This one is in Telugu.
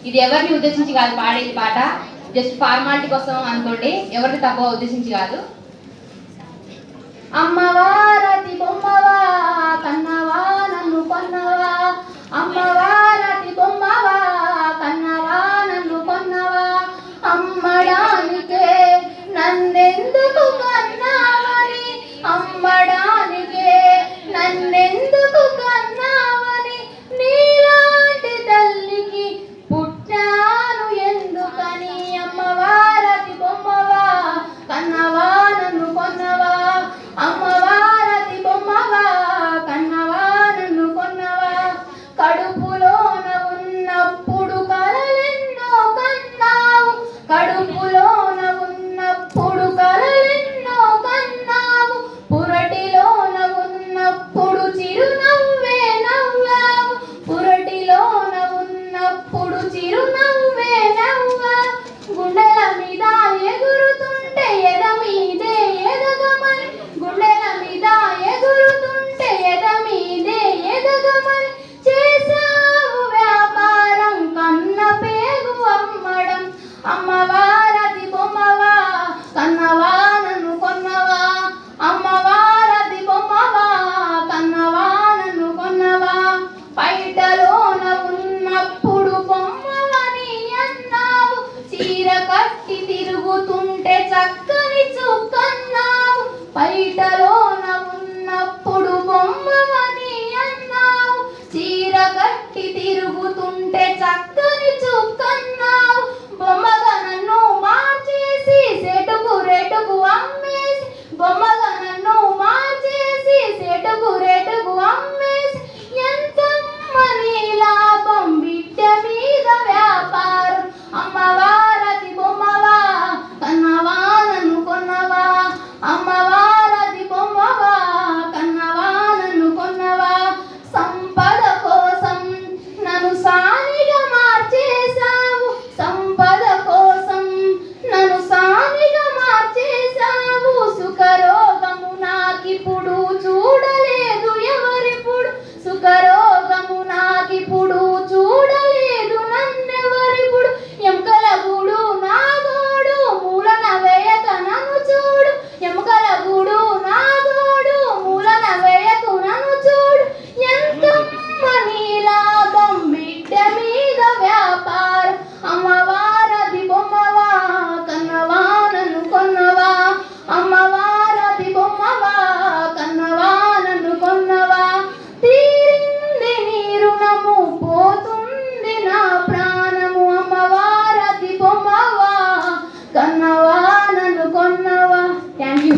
ఇది ఎవరిని ఉద్దేశించి కాదు పాడేది పాట, జస్ట్ ఫార్మాలిటీ కోసం అనుకోండి, ఎవరిని తక్కువ ఉద్దేశించి కాదు. అమ్మవారతి బొమ్మవా కన్నవా నన్ను కొన్నవా, అమ్మవారతి బొమ్మవా కన్నవా నన్ను కొన్నవా, అమ్మడానికే నన్నెందుకు కన్నావని, అమ్మడానికే నన్నెందుకు కన్నావని, నీలాంటి తల్లికి పుట్టాను ఎందుకని, అమ్మవారతి బొమ్మవా కన్నవా నన్ను కొన్నవా, అమ్మవారతి బొమ్మవా కన్నవా నన్ను కొన్నవా, కడుపులోన ఉన్నప్పుడు కలలెన్నో కన్నావు, కడుపులోన ఉన్నప్పుడు కలలెన్నో కన్నావు, పురటిలోన ఉన్నప్పుడు చిరునవ్వే నవ్వావు, పురటిలోన ఉన్నప్పుడు చిరునవ్వే నవ్వావు, గుండెల మీద ఎగురుతుంటే ఎద మీదే ఎదగమని, గుండెల మీద ఎగురుతుంటే ఎద మీదే ఎదగమని, చేసావు వ్యాపారం కన్న పేగు అమ్మడం, అమ్మవారతి బొమ్మవా కన్నవా నన్ను కొన్నవా, అమ్మవారతి బొమ్మవా కన్నవా నన్ను కొన్నవా, బయటలోన ఉన్నప్పుడు బొమ్మవని అన్నావు, చీర కట్టి తిరుగుతుంటే చక్కని చుక్కన్నావు, బయటలోన ఉన్నప్పుడు బొమ్మవని అన్నావు, చీర కట్టి తిరుగుతుంటే చక్కని చుక్కన్నావు, బొమ్మగా నన్ను మార్చేసి సెటుకు రెటుకు అమ్మేసి, బొమ్మగా నన్ను మార్చేసి సెటుకు రెటుకు అమ్మేసి, ఎంతమ్మని లాభం బిడ్డ మీద వ్యాపారం, అమ్మవారతి బొమ్మవా కన్నవా నన్ను కొన్నవా, అమ్మవారతి బొమ్మవా కన్నవా నన్ను కొన్నవా, సంపద కోసం నన్ను సానిగా మార్చేశావు, సంపద కోసం నన్ను సానిగా మార్చేశావు, సుఖరోగము నాకిప్పుడు చూడలేదు ఎవరిప్పుడు, సుఖరోగము నాకిప్పుడు చూడలేదు నన్నెవరిప్పుడు, ఎముకల గూడు నా గోడు మూలన వేయక నన్ను చూడు, ఎముకల గూడు నా గోడు మూలన వేయకు నన్ను చూడు, ఎంతమ్మని లాభం బిడ్డ మీద వ్యాపారం, అమ్మవారతి బొమ్మవా కన్నవా నన్ను కొన్నవా, అమ్మవారతి బొమ్మవా కన్నవా నన్ను కొన్నవా, తీరింది నీ రుణము పోతుంది నా ప్రాణము, అమ్మవారతి బొమ్మవా కన్నవా నన్ను కొన్నవా. Thank you.